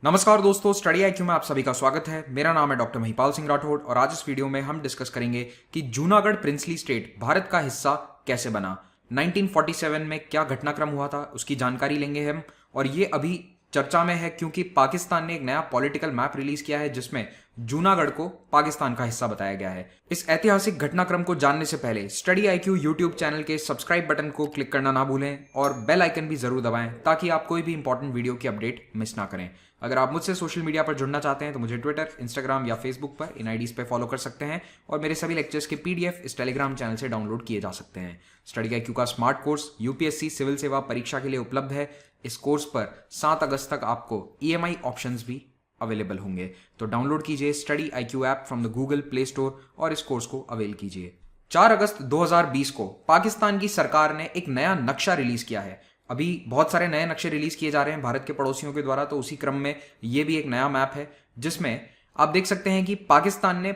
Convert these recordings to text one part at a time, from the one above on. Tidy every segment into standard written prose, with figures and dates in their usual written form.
नमस्कार दोस्तों, study IQ में आप सभी का स्वागत है। मेरा नाम है डॉक्टर महिपाल सिंह राठौड़ और आज इस वीडियो में हम डिस्कस करेंगे कि जूनागढ़ प्रिंसली स्टेट भारत का हिस्सा कैसे बना। 1947 में क्या घटनाक्रम हुआ था उसकी जानकारी लेंगे हम। और ये अभी चर्चा में है क्योंकि पाकिस्तान ने एक नया पॉलिटिकल मैप रिलीज किया है जिसमें जूनागढ़ को पाकिस्तान का हिस्सा बताया गया है। इस ऐतिहासिक घटनाक्रम को जानने से पहले स्टडी आईक्यू यूट्यूब चैनल के सब्सक्राइब बटन को क्लिक करना ना भूलें और बेल आइकन भी जरूर दबाएं ताकि आप कोई भी इंपॉर्टेंट वीडियो की अपडेट मिस ना करें। अगर आप मुझसे सोशल मीडिया पर जुड़ना चाहते हैं तो मुझे ट्विटर, इंस्टाग्राम या फेसबुक पर इन आईडीज पे फॉलो कर सकते हैं और मेरे सभी लेक्चर्स के पीडीएफ इस टेलीग्राम चैनल से डाउनलोड किए जा सकते हैं। स्टडी आईक्यू का स्मार्ट कोर्स यूपीएससी सिविल सेवा परीक्षा के लिए उपलब्ध है। इस कोर्स पर 7 अगस्त तक आपको ईएमआई ऑप्शंस भी अवेलेबल होंगे, तो डाउनलोड कीजिए study IQ app from the Google play store और इस कोर्स को अवेल कीजिए। 4 अगस्त 2020 को पाकिस्तान की सरकार ने एक नया नक्शा रिलीज किया है। अभी बहुत सारे नए नक्शे रिलीज किए जा रहे हैं भारत के पड़ोसियों के द्वारा, तो उसी क्रम में ये भी एक नया मैप है जिसमें आप देख सकते हैं कि पाकिस्तान ने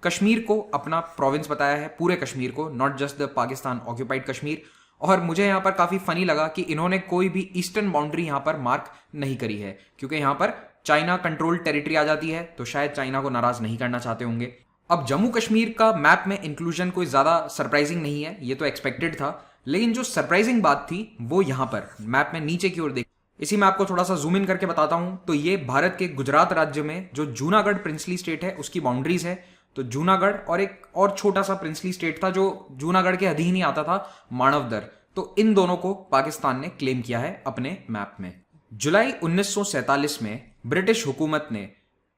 कश्मीर को अपना प्रोविंस बताया है, पूरे कश्मीर को, not just the Pakistan occupied Kashmir. और मुझे यहां पर काफी फनी लगा कि इन्होंने कोई भी ईस्टर्न बाउंड्री यहां पर मार्क नहीं करी है क्योंकि यहां पर चाइना कंट्रोल्ड टेरिटरी आ जाती है, तो शायद चाइना को नाराज नहीं करना चाहते होंगे। अब जम्मू कश्मीर का मैप में इंक्लूजन कोई ज्यादा सरप्राइजिंग नहीं है, ये तो एक्सपेक्टेड था, लेकिन जो सरप्राइजिंग बात थी वो यहां पर मैप में नीचे की ओर देख, इसी में आपको थोड़ा सा जूम इन करके बताता हूं। तो ये भारत के गुजरात राज्य में जो जूनागढ़ प्रिंसली स्टेट है उसकी बाउंड्रीज है। तो जूनागढ़ और एक और छोटा सा प्रिंसली स्टेट था जो जूनागढ़ के अधीन ही आता था, मानवदर। तो इन दोनों को पाकिस्तान ने क्लेम किया है अपने मैप में। जुलाई 1947 में ब्रिटिश हुकूमत ने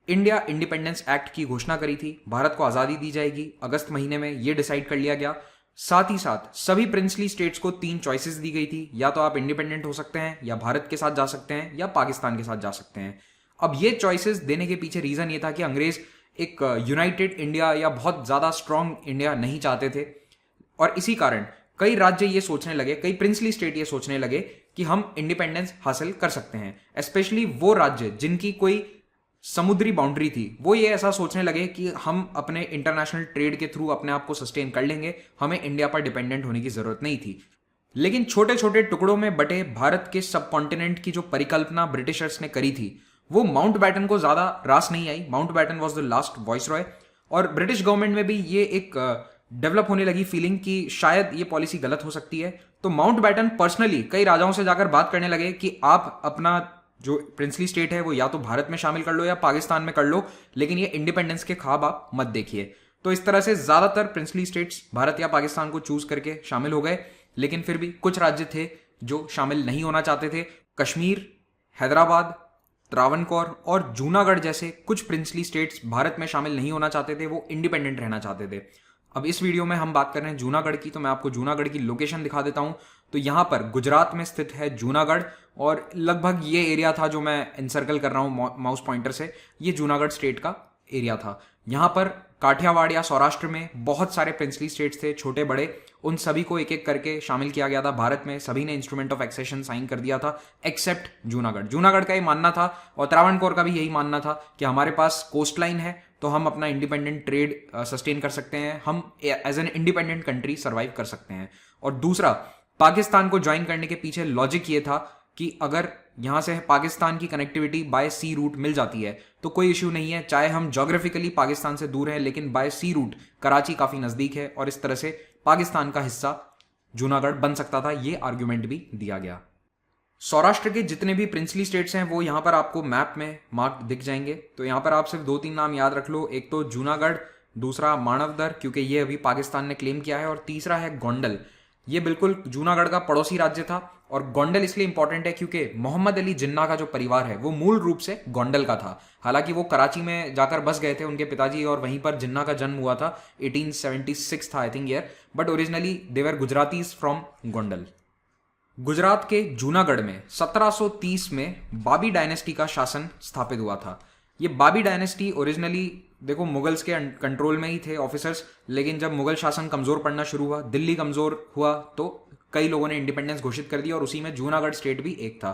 इंडिया इंडिपेंडेंस एक्ट की घोषणा करी थी, भारत को आजादी दी जाएगी। अगस्त महीने में यह डिसाइड कर लिया गया। साथ ही साथ सभी प्रिंसली स्टेट्स को 3 चॉइसेस दी गई थी, या तो आप इंडिपेंडेंट हो सकते हैं, या भारत के साथ जा सकते हैं, या पाकिस्तान के साथ जा सकते हैं। अब ये चॉइसेस देने के पीछे रीजन ये था कि अंग्रेज एक यूनाइटेड इंडिया या बहुत ज्यादा स्ट्रांग इंडिया नहीं चाहते थे और इसी कारण कई राज्य ये सोचने लगे, कई प्रिंसली स्टेट ये सोचने लगे कि हम इंडिपेंडेंस हासिल कर सकते हैं। स्पेशली वो राज्य जिनकी कोई समुद्री बाउंड्री थी, वो ये ऐसा सोचने लगे कि हम अपने इंटरनेशनल ट्रेड के थ्रू अपने आप को सस्टेन कर लेंगे, हमें इंडिया पर डिपेंडेंट होने की जरूरत नहीं थी। लेकिन छोटे छोटे टुकड़ों में बटे भारत के सब कॉन्टिनेंट की जो परिकल्पना ब्रिटिशर्स ने करी थी वो माउंट बैटन को ज्यादा रास नहीं आई। Mountbatten was the last viceroy और ब्रिटिश गवर्नमेंट में भी ये एक डेवलप होने लगी फीलिंग कि शायद ये पॉलिसी गलत हो सकती है। तो माउंट बैटन पर्सनली कई राजाओं से जाकर बात करने लगे कि आप अपना जो प्रिंसली स्टेट है वो या तो भारत में शामिल कर लो या पाकिस्तान में कर लो, लेकिन ये इंडिपेंडेंस के ख्वाब आप मत देखिए। तो इस तरह से ज्यादातर प्रिंसली स्टेट्स भारत या पाकिस्तान को चूज करके शामिल हो गए, लेकिन फिर भी कुछ राज्य थे जो शामिल नहीं होना चाहते थे। कश्मीर, हैदराबाद, त्रावणकोर और जूनागढ़ जैसे कुछ प्रिंसली स्टेट्स भारत में शामिल नहीं होना चाहते थे, वो इंडिपेंडेंट रहना चाहते थे। अब इस वीडियो में हम बात कर रहे हैं जूनागढ़ की, तो मैं आपको जूनागढ़ की लोकेशन दिखा देता हूं। तो यहां पर गुजरात में स्थित है जूनागढ़ और लगभग ये एरिया था जो मैं इनसर्कल कर रहा हूं माउस पॉइंटर से, ये जूनागढ़ स्टेट का एरिया था। यहां पर काठियावाड़ या सौराष्ट्र में बहुत सारे प्रिंसली स्टेट्स थे, छोटे बड़े, उन सभी को एक एक करके शामिल किया गया था भारत में। सभी ने इंस्ट्रूमेंट ऑफ एक्सेशन साइन कर दिया था एक्सेप्ट जूनागढ़। जूनागढ़ का ये मानना था और त्रावणकोर का भी यही मानना था कि हमारे पास कोस्ट लाइन है तो हम अपना इंडिपेंडेंट ट्रेड सस्टेन कर सकते हैं, हम as an independent country survive कर सकते हैं। और दूसरा, पाकिस्तान को ज्वाइन करने के पीछे लॉजिक ये था कि अगर यहां से पाकिस्तान की कनेक्टिविटी बाय सी रूट मिल जाती है तो कोई इश्यू नहीं है, चाहे हम ज्योग्राफिकली पाकिस्तान से दूर हैं लेकिन बाय सी रूट कराची काफी नजदीक है और इस तरह से पाकिस्तान का हिस्सा जूनागढ़ बन सकता था। ये आर्ग्यूमेंट भी दिया गया। सौराष्ट्र के जितने भी प्रिंसली स्टेट्स हैं वो यहां पर आपको मैप में मार्क दिख जाएंगे। तो यहां पर आप सिर्फ 2-3 नाम याद रख लो, एक तो जूनागढ़, दूसरा मानवदर क्योंकि ये अभी पाकिस्तान ने क्लेम किया है, और तीसरा है गोंडल। ये बिल्कुल जूनागढ़ का पड़ोसी राज्य था। और गोंडल इसलिए इंपॉर्टेंट है क्योंकि मोहम्मद अली जिन्ना का जो परिवार है वो मूल रूप से गोंडल का था। हालांकि वो कराची में जाकर बस गए थे उनके पिताजी और वहीं पर जिन्ना का जन्म हुआ था, 1876 था I think year, but originally they were Gujaratis from Gondal. Gujarat के जूनागढ़ में 1730 में बाबी डायनेस्टी का शासन स्थापित हुआ था। ये बाबी डायनेस्टी ओरिजिनली देखो मुगल्स के कंट्रोल में ही थे ऑफिसर्स, लेकिन जब मुगल शासन कमजोर पड़ना शुरू हुआ, दिल्ली कमजोर हुआ, तो कई लोगों ने इंडिपेंडेंस घोषित कर दिया और उसी में जूनागढ़ स्टेट भी एक था।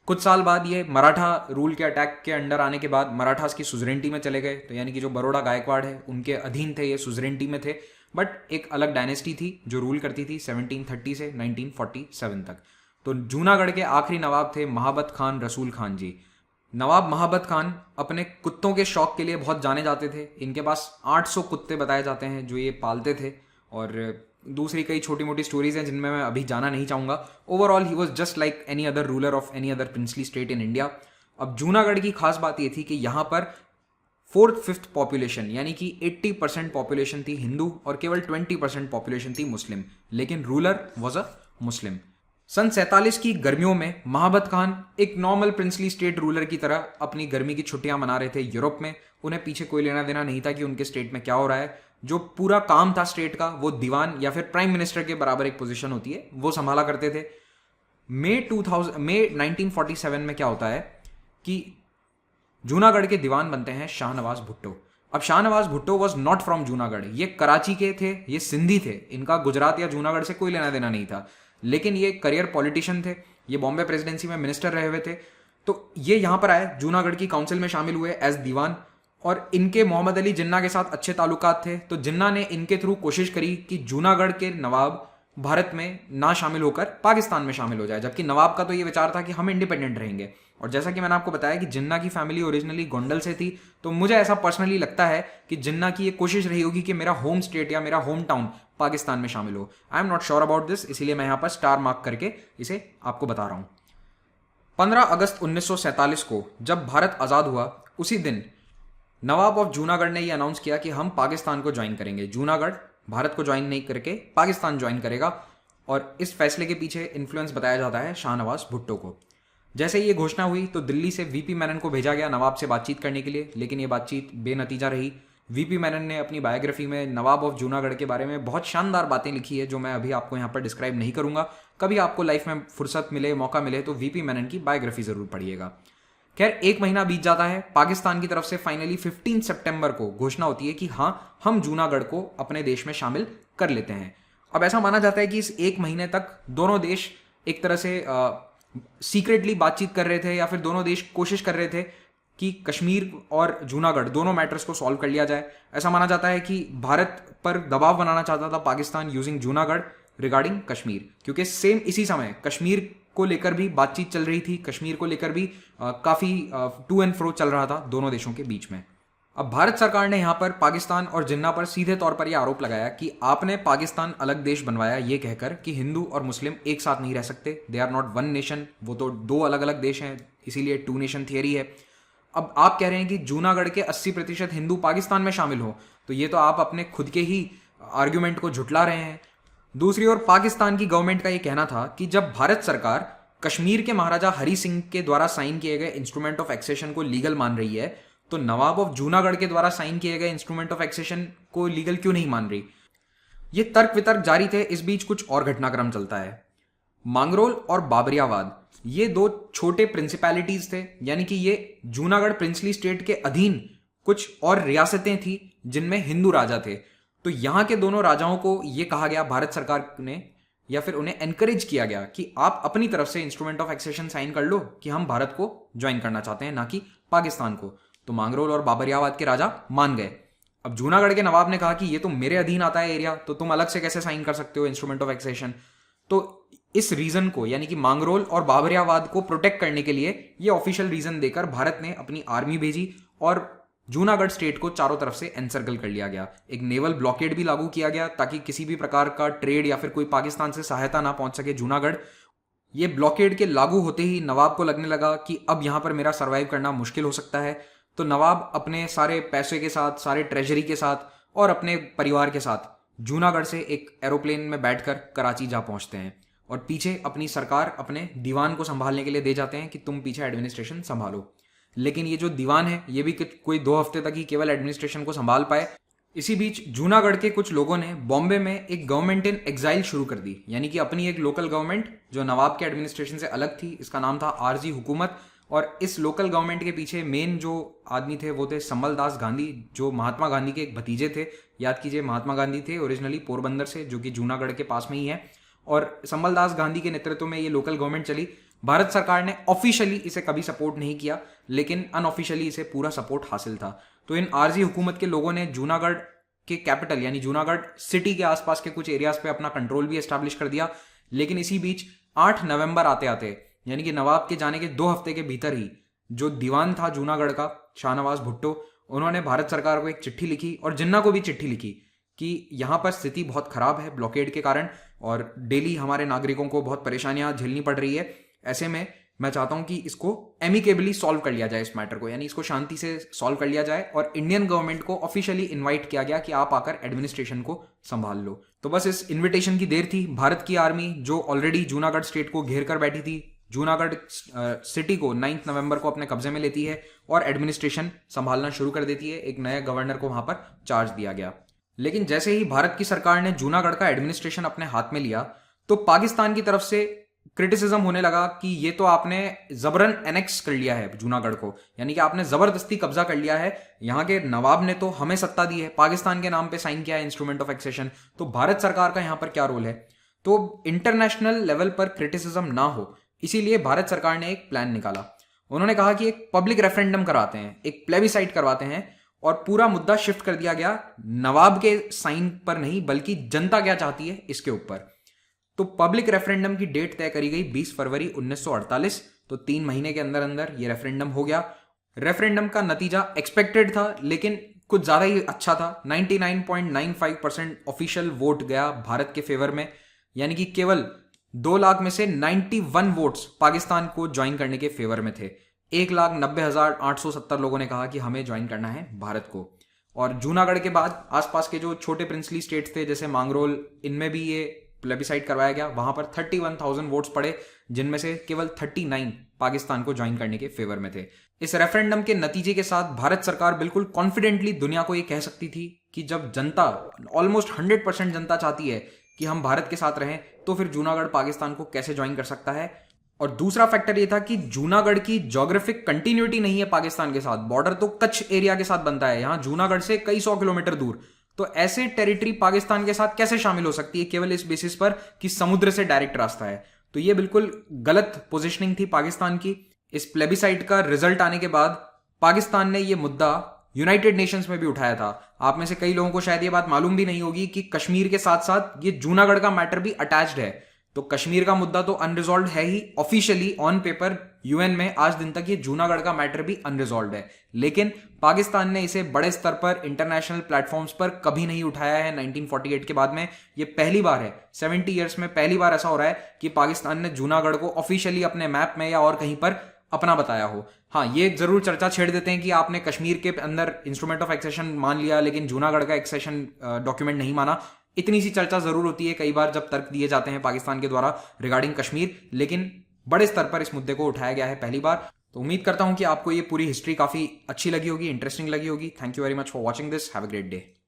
कुछ साल बाद ये मराठा रूल के अटैक के अंडर आने के बाद मराठास की सुजरेंटी में चले गए, तो यानी कि जो बरोड़ा गायकवाड़ है उनके अधीन थे, ये सुजरेंटी में थे। बट एक अलग डायनेस्टी थी जो रूल करती थी 1730 से 1947 तक। तो जूनागढ़ के आखिरी नवाब थे महाबत खान रसूल खान जी। नवाब महाबत खान अपने कुत्तों के शौक के लिए बहुत जाने जाते थे। इनके पास 800 कुत्ते बताए जाते हैं जो ये पालते थे, और दूसरी कई छोटी मोटी स्टोरीज हैं जिनमें मैं अभी जाना नहीं चाहूँगा। Overall he was just like any other ruler of any other princely state in India. अब जूनागढ़ की खास बात ये थी कि यहाँ पर 4/5 पॉपुलेशन यानी कि 80% पॉपुलेशन थी हिंदू और केवल 20% पॉपुलेशन थी मुस्लिम, लेकिन रूलर वॉज अ मुस्लिम। सन 47 की गर्मियों में महाबत खान एक नॉर्मल प्रिंसली स्टेट रूलर की तरह अपनी गर्मी की छुट्टियां मना रहे थे यूरोप में। उन्हें पीछे कोई लेना देना नहीं था कि उनके स्टेट में क्या हो रहा है। जो पूरा काम था स्टेट का वो दीवान या फिर प्राइम मिनिस्टर के बराबर एक पोजीशन होती है, वो संभाला करते थे। मई 1947 में क्या होता है कि जूनागढ़ के दीवान बनते हैं शाहनवाज भुट्टो। अब Shahnawaz Bhutto was not from Junagadh, ये कराची के थे, ये सिंधी थे, इनका गुजरात या जूनागढ़ से कोई लेना देना नहीं था। लेकिन ये करियर पॉलिटिशियन थे, ये बॉम्बे प्रेसिडेंसी में मिनिस्टर रहे हुए थे। तो ये यहाँ पर आए, जूनागढ़ की काउंसिल में शामिल हुए एज दीवान, और इनके मोहम्मद अली जिन्ना के साथ अच्छे ताल्लुकात थे। तो जिन्ना ने इनके थ्रू कोशिश करी कि जूनागढ़ के नवाब भारत में ना शामिल होकर पाकिस्तान में शामिल हो जाए, जबकि नवाब का तो ये विचार था कि हम इंडिपेंडेंट रहेंगे। और जैसा कि मैंने आपको बताया कि जिन्ना की फैमिली ओरिजिनली गोंडल से थी, तो मुझे ऐसा पर्सनली लगता है कि जिन्ना की ये कोशिश रही होगी कि मेरा होम स्टेट या मेरा होम टाउन पाकिस्तान में शामिल हो। I am not sure about this, इसीलिए मैं यहां पर स्टार मार्क करके इसे आपको बता रहा हूं। 15 अगस्त 1947 को जब भारत आजाद हुआ, उसी दिन नवाब ऑफ जूनागढ़ ने यह अनाउंस किया कि हम पाकिस्तान को ज्वाइन करेंगे। जूनागढ़ भारत को ज्वाइन नहीं करके पाकिस्तान ज्वाइन करेगा, और इस फैसले के पीछे इन्फ्लुएंस बताया जाता है शाहनवाज भुट्टो को। जैसे ये घोषणा हुई तो दिल्ली से वीपी मेनन को भेजा गया नवाब से बातचीत करने के लिए, लेकिन ये बातचीत बेनतीजा रही। वीपी मेनन ने अपनी बायोग्राफी में नवाब ऑफ जूनागढ़ के बारे में बहुत शानदार बातें लिखी है, जो मैं अभी आपको यहाँ पर डिस्क्राइब नहीं करूंगा। कभी आपको लाइफ में फुर्सत मिले, मौका मिले तो वीपी मेनन की बायोग्राफी जरूर पढ़िएगा। खैर, एक महीना बीत जाता है। पाकिस्तान की तरफ से फाइनली 15 सितंबर को घोषणा होती है कि हाँ, हम जूनागढ़ को अपने देश में शामिल कर लेते हैं। अब ऐसा माना जाता है कि इस एक महीने तक दोनों देश एक तरह से सीक्रेटली बातचीत कर रहे थे, या फिर दोनों देश कोशिश कर रहे थे कि कश्मीर और जूनागढ़ दोनों मैटर्स को सॉल्व कर लिया जाए। ऐसा माना जाता है कि भारत पर दबाव बनाना चाहता था पाकिस्तान यूजिंग जूनागढ़ रिगार्डिंग कश्मीर, क्योंकि सेम इसी समय कश्मीर को लेकर भी बातचीत चल रही थी, कश्मीर को लेकर भी काफी टू एंड फ्रो चल रहा था दोनों देशों के बीच में। अब भारत सरकार ने यहां पर पाकिस्तान और जिन्ना पर सीधे तौर पर यह आरोप लगाया कि आपने पाकिस्तान अलग देश बनवाया ये कहकर कि हिंदू और मुस्लिम एक साथ नहीं रह सकते, they are not one nation, वो तो दो अलग अलग देश हैं, इसीलिए टू नेशन थियरी है। अब आप कह रहे हैं कि जूनागढ़ के 80% हिंदू पाकिस्तान में शामिल हो, तो ये तो आप अपने खुद के ही आर्ग्यूमेंट को झुटला रहे हैं। दूसरी ओर पाकिस्तान की गवर्नमेंट का यह कहना था कि जब भारत सरकार कश्मीर के महाराजा हरि सिंह के द्वारा साइन किए गए इंस्ट्रूमेंट ऑफ एक्सेशन को लीगल मान रही है, तो नवाब ऑफ जूनागढ़ के द्वारा साइन किए गए इंस्ट्रूमेंट ऑफ एक्सेशन को लीगल क्यों नहीं मान रही। ये तर्क वितर्क जारी थे। इस बीच कुछ और घटनाक्रम चलता है। मांगरोल और बाबरियाबाद ये दो छोटे प्रिंसिपैलिटीज थे, यानी कि ये जूनागढ़ प्रिंसली स्टेट के अधीन कुछ और रियासतें थी जिनमें हिंदू राजा थे। तो यहां के दोनों राजाओं को यह कहा गया भारत सरकार ने, या फिर उन्हें एनकरेज किया गया कि आप अपनी तरफ से इंस्ट्रूमेंट ऑफ एक्सेशन साइन कर लो कि हम भारत को ज्वाइन करना चाहते हैं, ना कि पाकिस्तान को। तो मांगरोल और बाबरियाबाद के राजा मान गए। अब जूनागढ़ के नवाब ने कहा कि ये तो मेरे अधीन आता है एरिया, तो तुम अलग से कैसे साइन कर सकते हो इंस्ट्रूमेंट ऑफ एक्सेशन। तो इस रीजन को, यानी कि मांगरोल और बाबरियाबाद को प्रोटेक्ट करने के लिए ये ऑफिशियल रीजन देकर भारत ने अपनी आर्मी भेजी और जूनागढ़ स्टेट को चारों तरफ से एनसर्कल कर लिया गया। एक नेवल ब्लॉकेड भी लागू किया गया ताकि किसी भी प्रकार का ट्रेड या फिर कोई पाकिस्तान से सहायता ना पहुंच सके जूनागढ़। ये ब्लॉकेड के लागू होते ही नवाब को लगने लगा कि अब यहां पर मेरा सर्वाइव करना मुश्किल हो सकता है। तो नवाब अपने सारे पैसे के साथ, सारे ट्रेजरी के साथ और अपने परिवार के साथ जूनागढ़ से एक एरोप्लेन में बैठकर कराची जा पहुंचते हैं, और पीछे अपनी सरकार अपने दीवान को संभालने के लिए दे जाते हैं कि तुम पीछे एडमिनिस्ट्रेशन संभालो। लेकिन ये जो दीवान है ये भी कोई 2 हफ्ते तक ही केवल एडमिनिस्ट्रेशन को संभाल पाए। इसी बीच जूनागढ़ के कुछ लोगों ने बॉम्बे में एक गवर्नमेंट इन एग्जाइल शुरू कर दी, यानी कि अपनी एक लोकल गवर्नमेंट जो नवाब के एडमिनिस्ट्रेशन से अलग थी। इसका नाम था आरजी हुकूमत, और इस लोकल गवर्नमेंट के पीछे मेन जो आदमी थे वो थे संबल दास गांधी, जो महात्मा गांधी के एक भतीजे थे। याद कीजिए, महात्मा गांधी थे ओरिजिनली पोरबंदर से, जो कि जूनागढ़ के पास में ही है, और संबल दास गांधी के नेतृत्व में ये लोकल गवर्नमेंट चली। भारत सरकार ने ऑफिशियली इसे कभी सपोर्ट नहीं किया, लेकिन अनऑफिशियली इसे पूरा सपोर्ट हासिल था। तो इन आरजी हुकूमत के लोगों ने जूनागढ़ के कैपिटल यानी जूनागढ़ सिटी के आसपास के कुछ एरियाज पे अपना कंट्रोल भी एस्टैब्लिश कर दिया। लेकिन इसी बीच 8 नवंबर आते आते, यानी कि नवाब के जाने के 2 हफ्ते के भीतर ही जो दीवान था जूनागढ़ का, शाहनवाज भुट्टो, उन्होंने भारत सरकार को एक चिट्ठी लिखी और जिन्ना को भी चिट्ठी लिखी कि यहाँ पर स्थिति बहुत खराब है ब्लॉकेड के कारण और डेली हमारे नागरिकों को बहुत परेशानियां झेलनी पड़ रही है। ऐसे में मैं चाहता हूं कि इसको एमिकेबली सॉल्व कर लिया जाए, इस मैटर को, यानी इसको शांति से सॉल्व कर लिया जाए। और इंडियन गवर्नमेंट को ऑफिशियली इनवाइट किया गया कि आप आकर एडमिनिस्ट्रेशन को संभाल लो। तो बस इस इन्विटेशन की देर थी। भारत की आर्मी जो ऑलरेडी जूनागढ़ स्टेट को घेर कर बैठी थी, जूनागढ़ सिटी को 9 नवंबर को अपने कब्जे में लेती है और एडमिनिस्ट्रेशन संभालना शुरू कर देती है। एक नए गवर्नर को वहां पर चार्ज दिया गया। लेकिन जैसे ही भारत की सरकार ने जूनागढ़ का एडमिनिस्ट्रेशन अपने हाथ में लिया तो पाकिस्तान की तरफ से क्रिटिसिज्म होने लगा कि ये तो आपने जबरन एनेक्स कर लिया है जूनागढ़ को, यानी कि आपने जबरदस्ती कब्जा कर लिया है। यहां के नवाब ने तो हमें सत्ता दी है, पाकिस्तान के नाम पे साइन किया है इंस्ट्रूमेंट ऑफ एक्सेशन, तो भारत सरकार का यहां पर क्या रोल है? तो इंटरनेशनल लेवल पर क्रिटिसिज्म ना हो, इसीलिए भारत सरकार ने एक प्लान निकाला। उन्होंने कहा कि एक पब्लिक रेफरेंडम कराते हैं, एक प्लेबिसाइट करवाते हैं और पूरा मुद्दा शिफ्ट कर दिया गया नवाब के साइन पर नहीं बल्कि जनता क्या चाहती है इसके ऊपर। तो पब्लिक रेफरेंडम की डेट तय करी गई 20 फरवरी 1948। तो 3 महीने के अंदर अंदर ये रेफरेंडम हो गया। रेफरेंडम का नतीजा एक्सपेक्टेड था लेकिन कुछ ज्यादा ही अच्छा था। 99.95% ऑफिशियल वोट गया भारत के फेवर में, यानी कि केवल 2 लाख में से 91 वोट्स पाकिस्तान को ज्वाइन करने के फेवर में थे। 1,90,870 लोगों ने कहा कि हमें ज्वाइन करना है भारत को। और जूनागढ़ के बाद आसपास के जो छोटे प्रिंसली स्टेट्स थे जैसे मांगरोल, इनमें भी ये प्लेबिसाइट करवाया गया। वहां पर 31,000 वोट्स पड़े जिनमें से केवल 39 पाकिस्तान को ज्वाइन करने के फेवर में थे। इस रेफरेंडम के नतीजे के साथ भारत सरकार बिल्कुल कॉन्फिडेंटली दुनिया को ये कह सकती थी कि जब जनता, ऑलमोस्ट 100% जनता चाहती है कि हम भारत के साथ रहें, तो फिर जूनागढ़ पाकिस्तान को कैसे ज्वाइन कर सकता है। और दूसरा फैक्टर ये था कि जूनागढ़ की ज्योग्राफिक कंटिन्यूटी नहीं है पाकिस्तान के साथ। बॉर्डर तो कच्छ एरिया के साथ बनता है, यहां जूनागढ़ से कई 100 किलोमीटर दूर। तो ऐसे टेरिटरी पाकिस्तान के साथ कैसे शामिल हो सकती है केवल इस बेसिस पर कि समुद्र से डायरेक्ट रास्ता है? तो ये बिल्कुल गलत पोजीशनिंग थी पाकिस्तान की। इस प्लेबिसाइट का रिजल्ट आने के बाद पाकिस्तान ने ये मुद्दा यूनाइटेड नेशंस में भी उठाया था। आप में से कई लोगों को शायद ये बात मालूम भी नहीं होगी कि कश्मीर के साथ साथ ये जूनागढ़ का मैटर भी अटैच्ड है। तो कश्मीर का मुद्दा तो अनरिजॉल्व है ही, ऑफिशियली ऑन पेपर यूएन में आज दिन तक ये जूनागढ़ का मैटर भी अनरिजॉल्व है। लेकिन पाकिस्तान ने इसे बड़े स्तर पर इंटरनेशनल प्लेटफॉर्म्स पर कभी नहीं उठाया है। 1948 के बाद में ये पहली बार है, 70 ईयर्स में पहली बार ऐसा हो रहा है कि पाकिस्तान ने जूनागढ़ को ऑफिशियली अपने मैप में या और कहीं पर अपना बताया हो। हाँ, ये जरूर चर्चा छेड़ देते हैं कि आपने कश्मीर के अंदर इंस्ट्रूमेंट ऑफ एक्सेशन मान लिया लेकिन जूनागढ़ का एक्सेशन डॉक्यूमेंट नहीं माना। इतनी सी चर्चा जरूर होती है कई बार जब तर्क दिए जाते हैं पाकिस्तान के द्वारा रिगार्डिंग कश्मीर, लेकिन बड़े स्तर पर इस मुद्दे को उठाया गया है पहली बार। तो उम्मीद करता हूं कि आपको ये पूरी हिस्ट्री काफी अच्छी लगी होगी, इंटरेस्टिंग लगी होगी। Thank you very much for watching this. Have a great day.